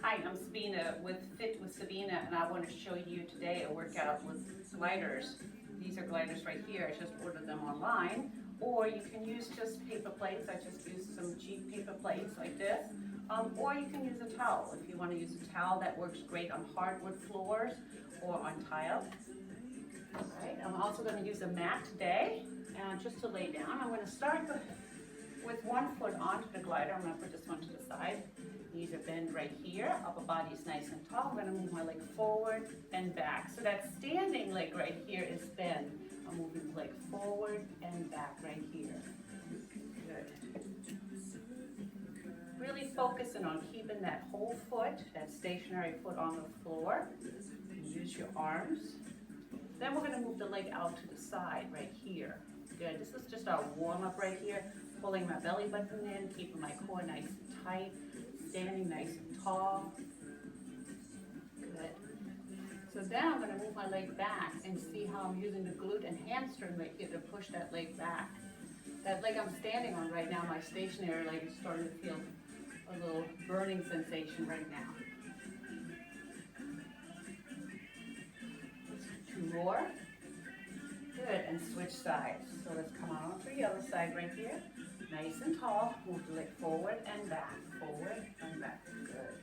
Hi, I'm Sabine with Fit with Sabine, and I want to show you today a workout with gliders. These are gliders right here. I just ordered them online, or you can use just paper plates. I just used some cheap paper plates like this, or you can use a towel. If you want to use a towel, that works great on hardwood floors or on tile. All right, I'm also going to use a mat today, and just to lay down. I'm going to start with one foot onto the glider. I'm going to put this one to the side. Knees are bent right here. Upper body is nice and tall. I'm going to move my leg forward and back. So that standing leg right here is bent. I'm moving the leg forward and back right here. Good. Really focusing on keeping that whole foot, that stationary foot on the floor. Use your arms. Then we're going to move the leg out to the side right here. Good. This is just our warm-up right here. Pulling my belly button in, keeping my core nice and tight. Standing nice and tall. Good. So now I'm going to move my leg back and see how I'm using the glute and hamstring right here to push that leg back. That leg I'm standing on right now, my stationary leg, is starting to feel a little burning sensation right now. Let's do 2 more. Good, and switch sides. So let's come on to the other side right here. Nice and tall. Move the leg forward and back. Forward and back. Good.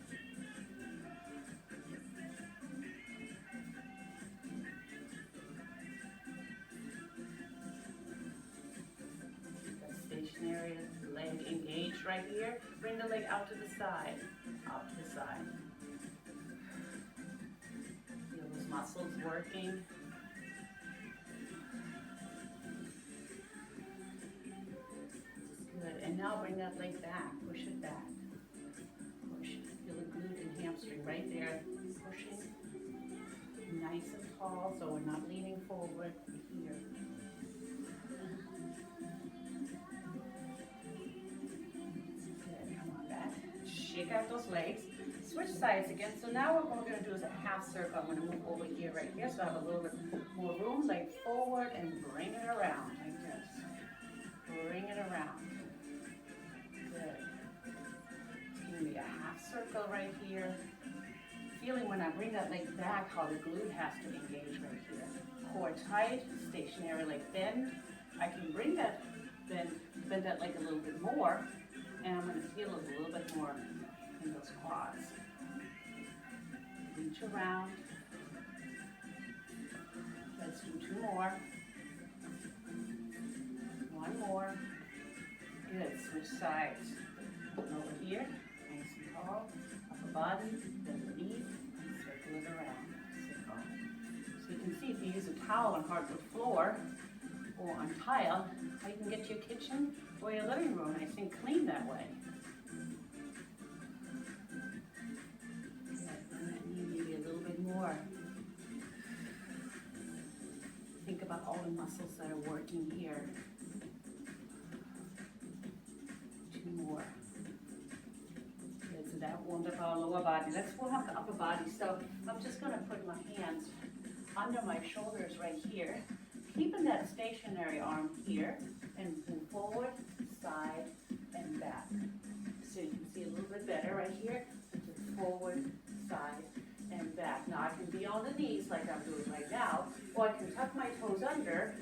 That stationary leg engaged right here. Bring the leg out to the side. Out to the side. Feel those muscles working. Good, and now bring that leg back, push it back. Push, feel the glute and hamstring right there, pushing. Nice and tall, so we're not leaning forward here. Good, come on back. Shake out those legs. Switch sides again. So now what we're going to do is a half circle. I'm going to move over here right here, so I have a little bit more room. Leg forward and bring it around like this. Bring it around. Good. It's going to be a half circle right here. Feeling when I bring that leg back how the glute has to engage right here. Core tight, stationary leg bend. I can bring that, bend that leg a little bit more, and I'm going to feel it a little bit more in those quads. Reach around. Let's do 2 more. 1 more. Good. Switch sides. Over here, nice and tall. Upper body, then the knee, and circle it around. Circle. So you can see if you use a towel on hardwood floor or on tile, how you can get your kitchen or your living room nice and clean that way. Bring that knee maybe a little bit more. Think about all the muscles that are working here. 2 more. Good, so that warmed up our lower body. Let's warm up the upper body. So I'm just going to put my hands under my shoulders right here, keeping that stationary arm here, and move forward, side, and back. So you can see a little bit better right here. Forward, side, and back. Now I can be on the knees like I'm doing right now, or I can tuck my toes under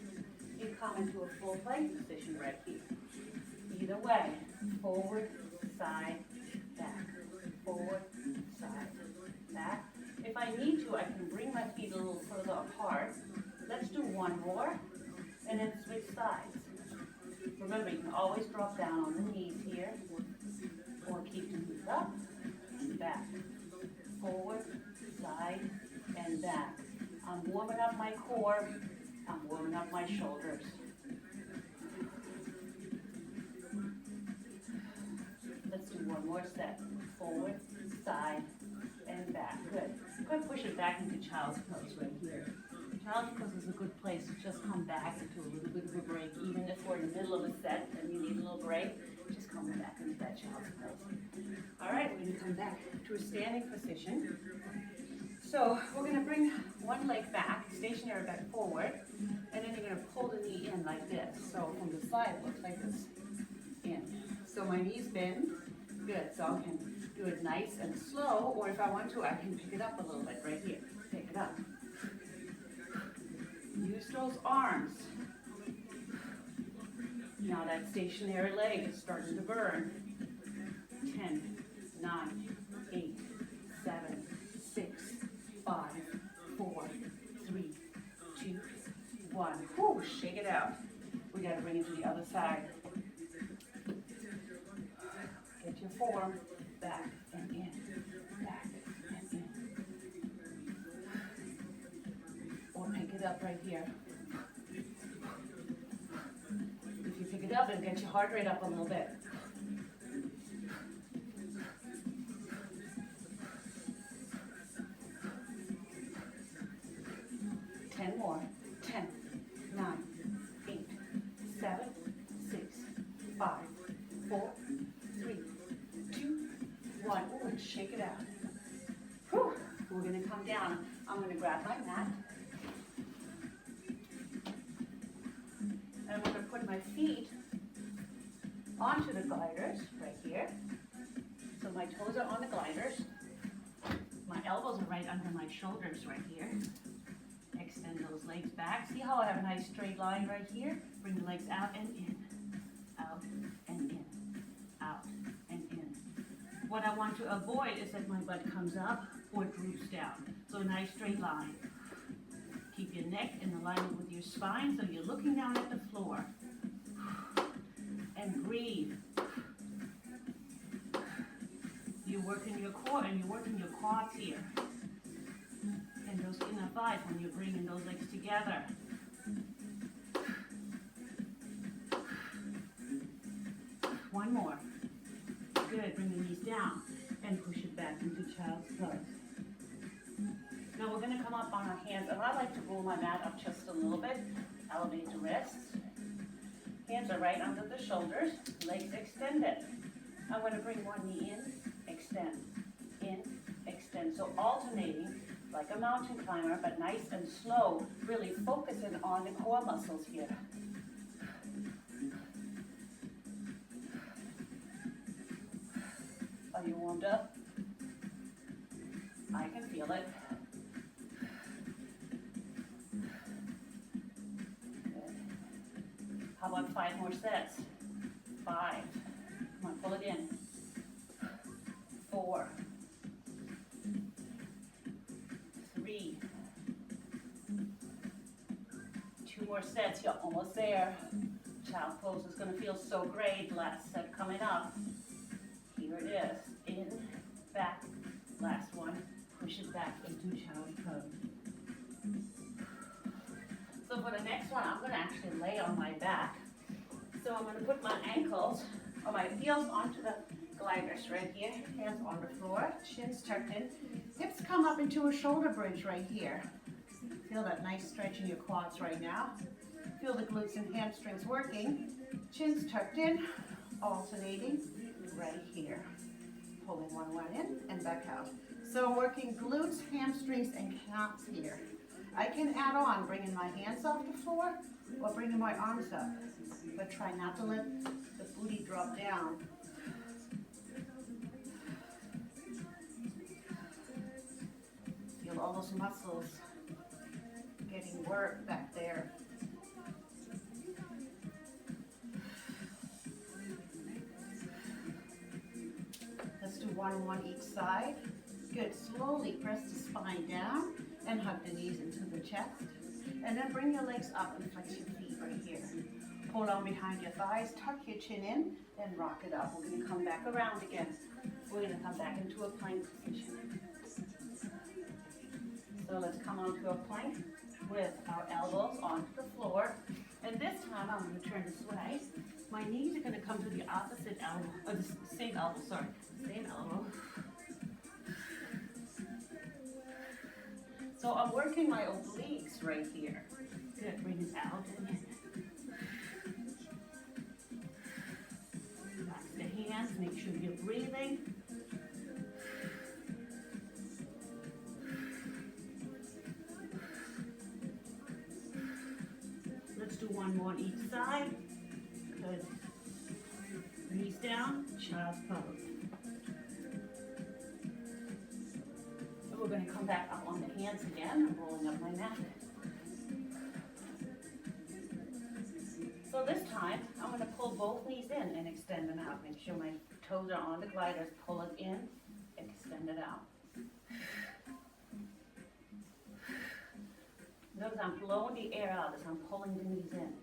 and come into a full plank position right here. Either way, forward, side, back. Forward, side, back. If I need to, I can bring my feet a little further apart. Let's do 1 more, and then switch sides. Remember, you can always drop down on the knees here, or keep the knees up and back. Forward, side, and back. I'm warming up my core. I'm warming up my shoulders. Let's do 1 more set. Forward, side, and back. Good. I'm going to push it back into child's pose right here. Child's pose is a good place to just come back into a little bit of a break. Even if we're in the middle of a set and you need a little break, just come back into that child's pose. All right, we're going to come back to a standing position. So we're going to bring one leg back, stationary back forward, and then you're going to pull the knee in like this. So from the side, it looks like this. In. So my knees bend, Good, so I can do it nice and slow, or if I want to, I can pick it up a little bit right here. Pick it up. Use those arms. Now that stationary leg is starting to burn. 10, 9, 8, 7, 6, 5, 4, 3, 2, 1. Whew, shake it out. We gotta bring it to the other side. Get your form back and in, back and in. Or pick it up right here. If you pick it up, it'll get your heart rate up a little bit. More. 10, 9, 8, 7, 6, 5, 4, 3, 2, 1. Ooh, and shake it out. Whew. We're going to come down. I'm going to grab my mat. And I'm going to put my feet onto the gliders right here. So my toes are on the gliders. My elbows are right under my shoulders right here. Extend those legs back. See how I have a nice straight line right here? Bring the legs out and in, out and in, out and in. What I want to avoid is that my butt comes up or droops down. So a nice straight line. Keep your neck in alignment with your spine so you're looking down at the floor. And breathe. You're working your core and you're working your quads here. And those inner thighs when you're bringing those legs together. One more. Good, bring the knees down and push it back into child's pose. Now we're going to come up on our hands, and I like to roll my mat up just a little bit. Elevate the wrists. Hands are right under the shoulders, legs extended. I'm going to bring one knee in, extend. So alternating like a mountain climber, but nice and slow, really focusing on the core muscles here. Are you warmed up? I can feel it. Good. How about 5 more sets? 5. Come on, pull it in. 4. 3. 2 more sets, you're almost there. Child pose is going to feel so great. Last set coming up. Here it is. In, back, last one. Push it back into child's pose. So for the next one, I'm going to actually lay on my back. So I'm going to put my ankles or my heels onto the gliders right here. Hands on the floor, shins tucked in. Hips come up into a shoulder bridge right here. Feel that nice stretch in your quads right now. Feel the glutes and hamstrings working. Chins tucked in, alternating right here. Pulling one in and back out. So working glutes, hamstrings, and calves here. I can add on bringing my hands off the floor or bringing my arms up. But try not to let the booty drop down. Feel all those muscles getting work back there. Let's do one each side. Good, slowly press the spine down and hug the knees into the chest. And then bring your legs up and flex your feet right here. Pull on behind your thighs, tuck your chin in, then rock it up. We're going to come back around again. We're going to come back into a plank position. So let's come onto a plank with our elbows onto the floor. And this time I'm going to turn this way. My knees are going to come to the opposite elbow, or the same elbow, sorry. Same elbow. So I'm working my obliques right here. Good, bring it out and in. Relax the hands, make sure you're breathing. Let's do one more on each side. Good. Knees down, child's pose. gonna come back up on the hands again. I'm rolling up my neck. So this time, I'm gonna pull both knees in and extend them out. Make sure my toes are on the gliders. Pull it in, extend it out. Notice I'm blowing the air out as I'm pulling the knees in.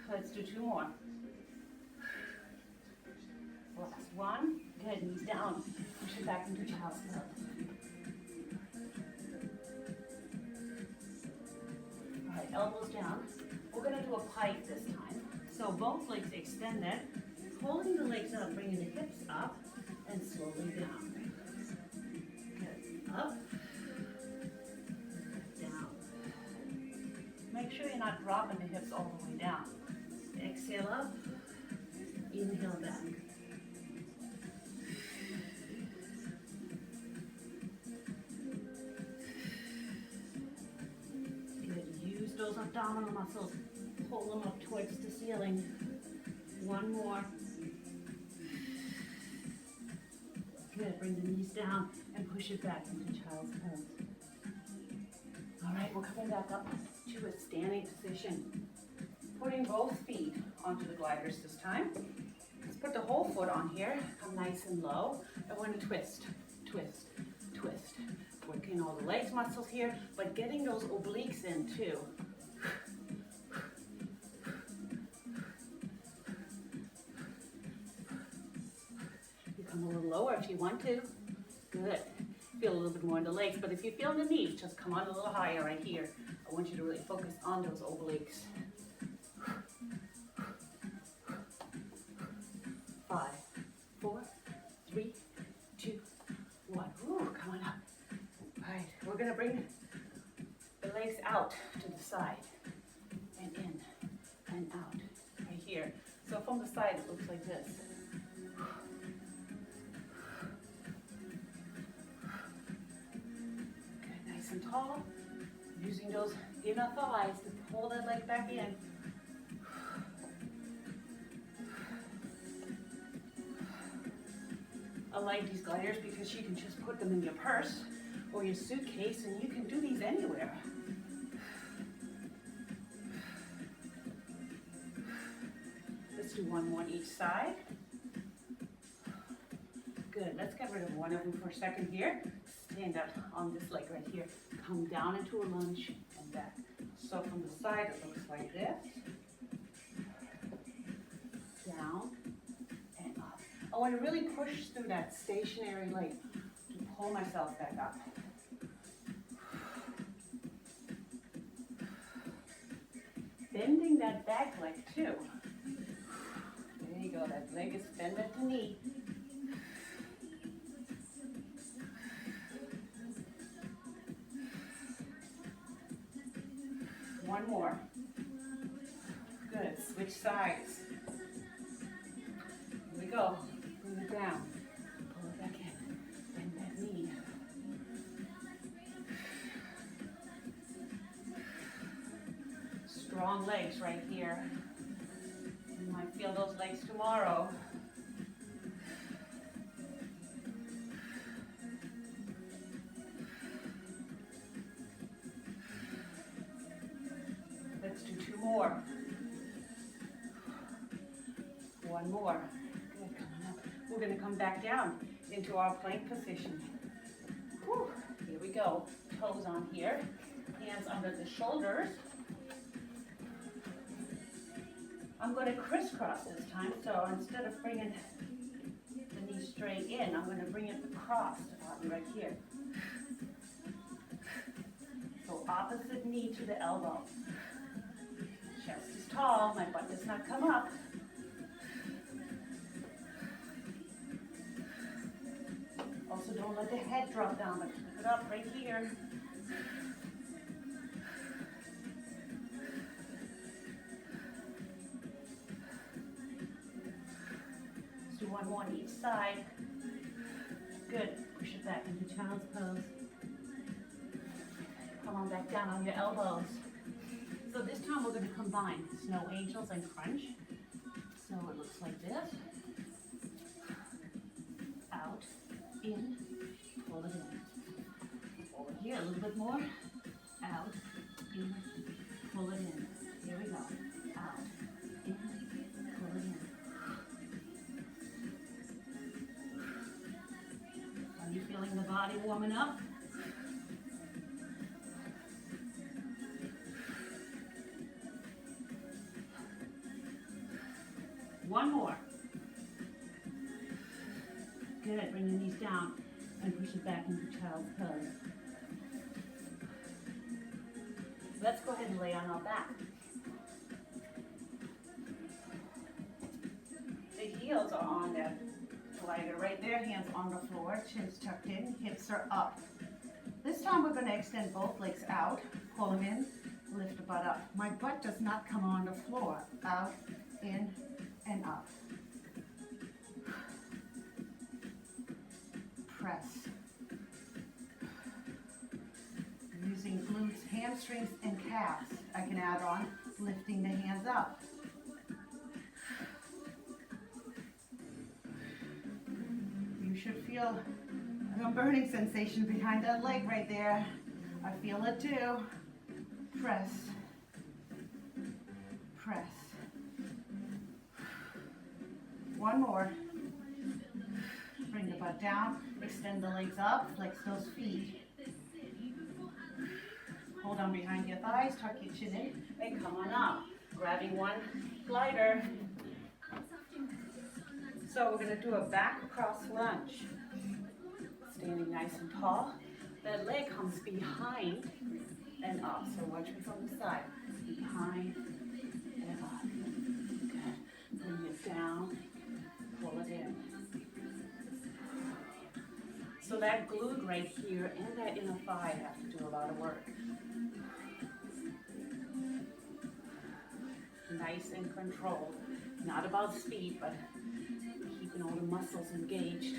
Let's do 2 more. Last one. Good, knees down. Push it back into child's pose. All right, elbows down. We're gonna do a pike this time. So both legs extended, holding the legs up, bringing the hips up, and slowly down. Good, up, down. Make sure you're not dropping the hips all the way down. Exhale up, inhale back. Good, use those abdominal muscles. Pull them up towards the ceiling. 1 more. Good, bring the knees down and push it back into child's pose. All right, we're coming back up to a standing position. Putting both feet onto the gliders this time. Let's put the whole foot on here. Come nice and low. I want to twist, twist, twist. Working all the legs muscles here, but getting those obliques in too. You come a little lower if you want to. Good. Feel a little bit more in the legs, but if you feel in the knees, just come on a little higher right here. I want you to really focus on those obliques. 5, 4, 3, 2, 1. Ooh, come on up. All right, we're gonna bring the legs out to the side and in and out right here. So from the side, it looks like this. Good, nice and tall. Using those inner thighs to pull that leg back in. I like these gliders because you can just put them in your purse or your suitcase and you can do these anywhere. Let's do 1 more on each side. Good, let's get rid of one of them for a second here. Stand up on this leg right here. Come down into a lunge and back. So from the side it looks like this. Down. I want to really push through that stationary leg to pull myself back up. Bending that back leg too. There you go, that leg is bent at the knee. One more. Good, switch sides. Here we go. Bring it down, pull it back in, bend that knee. Strong legs right here. You might feel those legs tomorrow. Let's do 2 more. 1 more. Good, coming up. We're going to come back down into our plank position. Whew. Here we go. Toes on here. Hands under the shoulders. I'm going to crisscross this time. So instead of bringing the knee straight in, I'm going to bring it across right here. So opposite knee to the elbow. Chest is tall. My butt does not come up. Also, don't let the head drop down, but pick it up right here. Let's do 1 more on each side. Good. Push it back into child's pose. Come on back down on your elbows. So this time we're going to combine snow angels and crunch. So it looks like this. Out, in, pull it in. Over here a little bit more. Out, in, pull it in. Here we go. Out, in, pull it in. Are you feeling the body warming up? One more. Good, bring your knees down and push it back into child's pose. Let's go ahead and lay on our back. The heels are on that glider right there, hands on the floor, chin's tucked in, hips are up. This time we're going to extend both legs out, pull them in, lift the butt up. My butt does not come on the floor. Out, in, and up. Press. Using glutes, hamstrings, and calves. I can add on lifting the hands up. You should feel a burning sensation behind that leg right there. I feel it too. Press. Press. One more. Bring the butt down, extend the legs up, flex those feet. Hold on behind your thighs, tuck your chin in, and come on up. Grabbing one glider. So we're going to do a back across lunge. Standing nice and tall. That leg comes behind and up. So watch me from the side. Behind and up. Good. Bring it down. Pull it in. So that glute right here and that inner thigh have to do a lot of work. Nice and controlled. Not about speed, but keeping all the muscles engaged.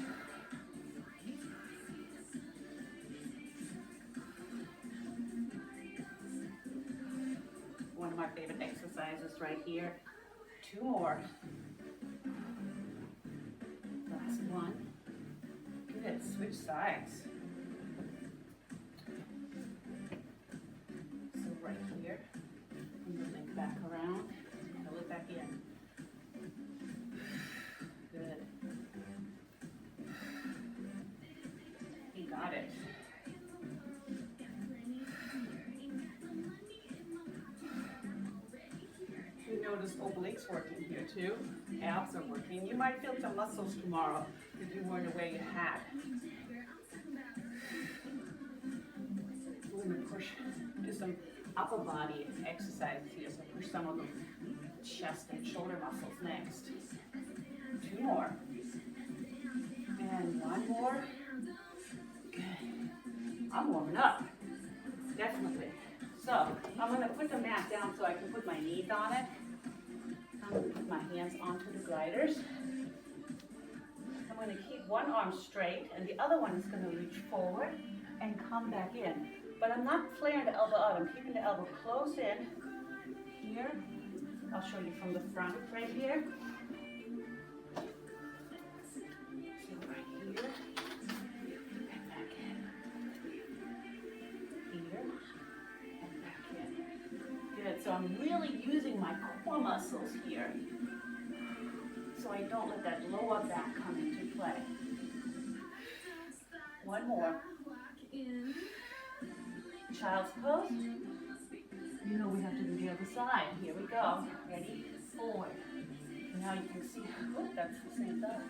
One of my favorite exercises right here. Two more. Last one. Good, switch sides. So right here, moving back around, pull it back in. Good. You got it. You notice obliques working here too. Abs are working. You might feel some muscles tomorrow if you weren't wearing a hat. We're going to do some upper body exercises here. So push some of the chest and shoulder muscles next. Two more. And one more. Good. I'm warming up. Definitely. So I'm going to put the mat down so I can put my knees on it. I'm going to put my hands onto the gliders. I'm going to keep one arm straight and the other one is going to reach forward and come back in. But I'm not flaring the elbow out. I'm keeping the elbow close in here. I'll show you from the front right here. So right here and back in. Here and back in. Good. So I'm really using my core muscles here, so I don't let that lower back come into play. One more. Child's pose. You know we have to do the other side. Here we go. Ready? Forward. Now you can see, oh, that's the same thing.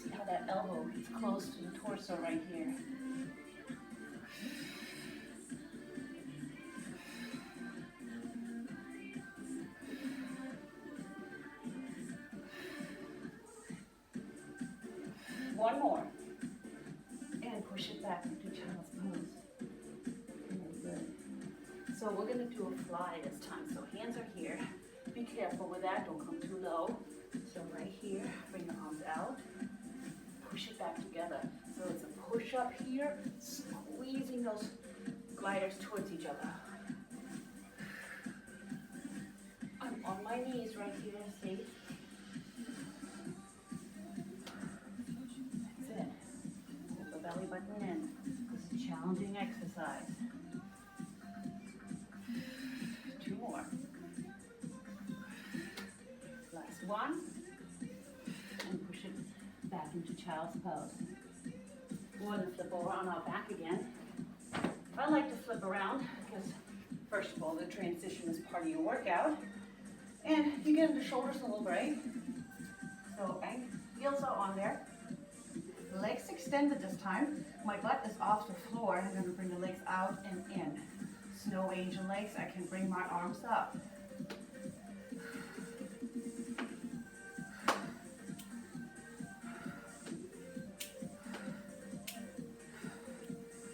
See how that elbow is close to the torso right here. One more. And push it back into child's pose. Very good. So we're going to do a fly this time. So hands are here. Be careful with that. Don't come too low. So right here, bring the arms out. Push it back together. So it's a push up here, squeezing those gliders towards each other. I'm on my knees right here, see? That's it. Hold the belly button in. It's a challenging exercise. 2 more. Last one. And push it back into child's pose. We're going to flip over on our back again. I like to flip around because, first of all, the transition is part of your workout. And you get the shoulders a little break. So heels are on there. Legs extended this time. My butt is off the floor. I'm going to bring the legs out and in. Snow angel legs. I can bring my arms up.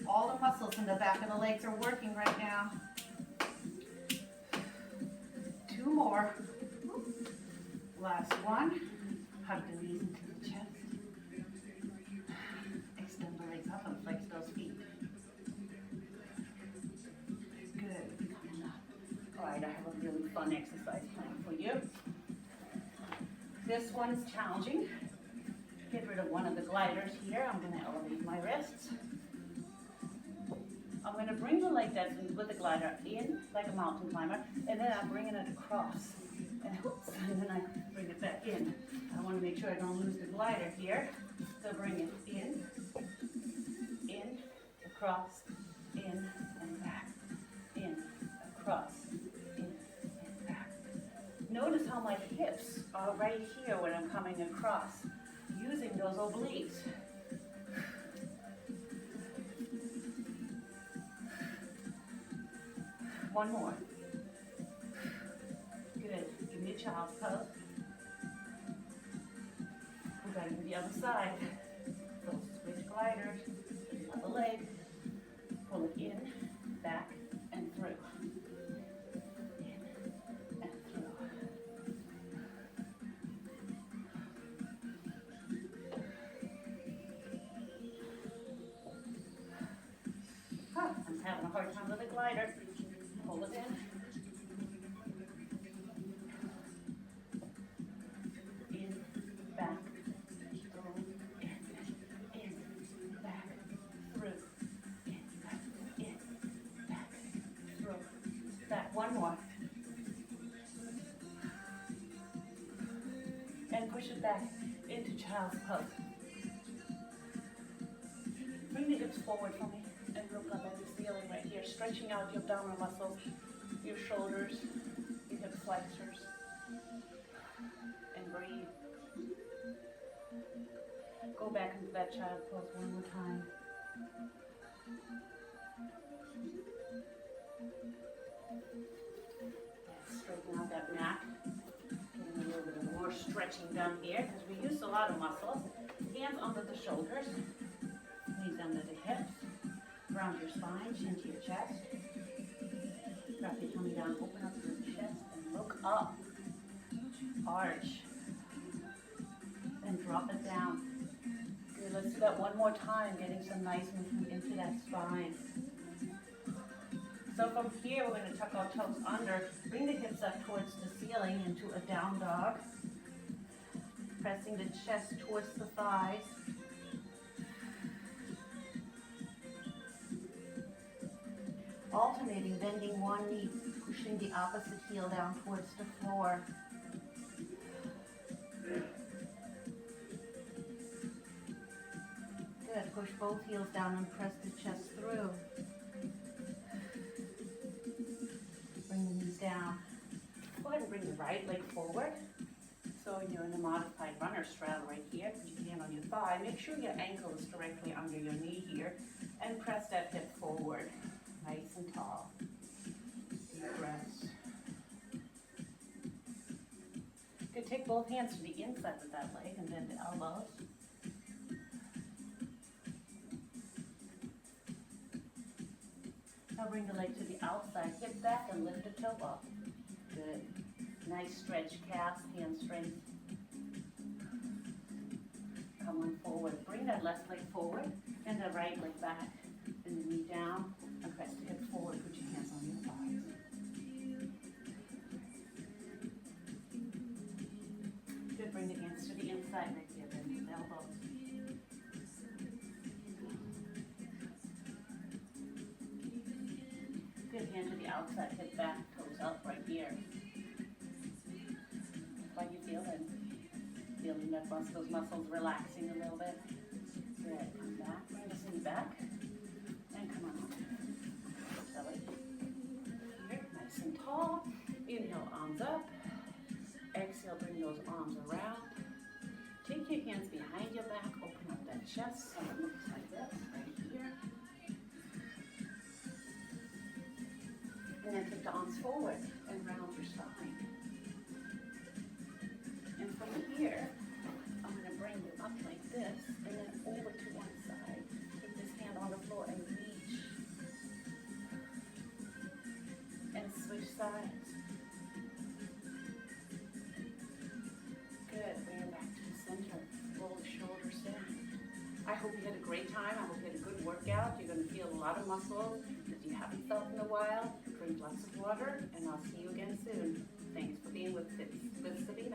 All the muscles in the back of the legs are working right now. 2 more. Last one. Hug the knees into the chest. Extend the legs up and flex those feet. Good. Coming up. All right, I have a really fun exercise plan for you. This one is challenging. Get rid of one of the gliders here. I'm going to elevate my wrists. I'm going to bring the leg that's with the glider in like a mountain climber, and then I'm bringing it across. And then I bring it back in. I want to make sure I don't lose the glider here. So bring it in, across, in, and back. In, across, in, and back. Notice how my hips are right here when I'm coming across, using those obliques. One more. Good. Give me a child's pose. We're going to the other side. So switch gliders. Other leg. Pull it in, back, and through. In and through. I'm having a hard time with the glider. Hold it in. In, back, through, in, back, through, in, back, through. Back, one more. And push it back into child's pose. Bring the hips forward for me and look up at the ceiling right here, stretching out your abdominal muscles, your shoulders, your hip flexors, and breathe. Go back into that child pose one more time. Straighten out that mat. Getting a little bit more stretching down here because we use a lot of muscles. Hands under the shoulders, knees under the hips. Round your spine, chin to your chest. Drop your tummy down, open up your chest, and look up. Arch. Then drop it down. Good, let's do that one more time, getting some nice movement into that spine. So from here, we're going to tuck our toes under, bring the hips up towards the ceiling into a down dog. Pressing the chest towards the thighs. Alternating, bending one knee, pushing the opposite heel down towards the floor. Good, push both heels down and press the chest through. Bring the knees down. Go ahead and bring the right leg forward. So you're in a modified runner straddle right here. Put your hand on your thigh. Make sure your ankle is directly under your knee here. And press that hip forward. Nice and tall. Deep breaths. You can take both hands to the inside of that leg and bend the elbows. Now bring the leg to the outside, hip back and lift the toe up. Good. Nice stretch, calves, hamstrings. Come on forward. Bring bring that left leg forward and the right leg back. And the knee down, and press the hips forward, put your hands on your thighs. Good, bring the hands to the inside, like the bend the elbows. Good, hand to the outside, hip back, toes up right here. How you feeling? Feeling that those muscles relaxing a little bit. Good, come back, bring the knee back. And come on up. Belly. Here, nice and tall. Inhale, arms up. Exhale, bring those arms around. Take your hands behind your back, open up that chest so it looks like this, right here. And then take the arms forward and round your spine. And from here, I'm going to bring you up like this, and then over to one side. Take this hand on the floor and reach. And switch sides. Good, bring it back to the center. Roll the shoulders down. I hope you had a great time. I hope you had a good workout. You're going to feel a lot of muscles that you haven't felt in a while. Drink lots of water, and I'll see you again soon. Thanks for being with Sabine.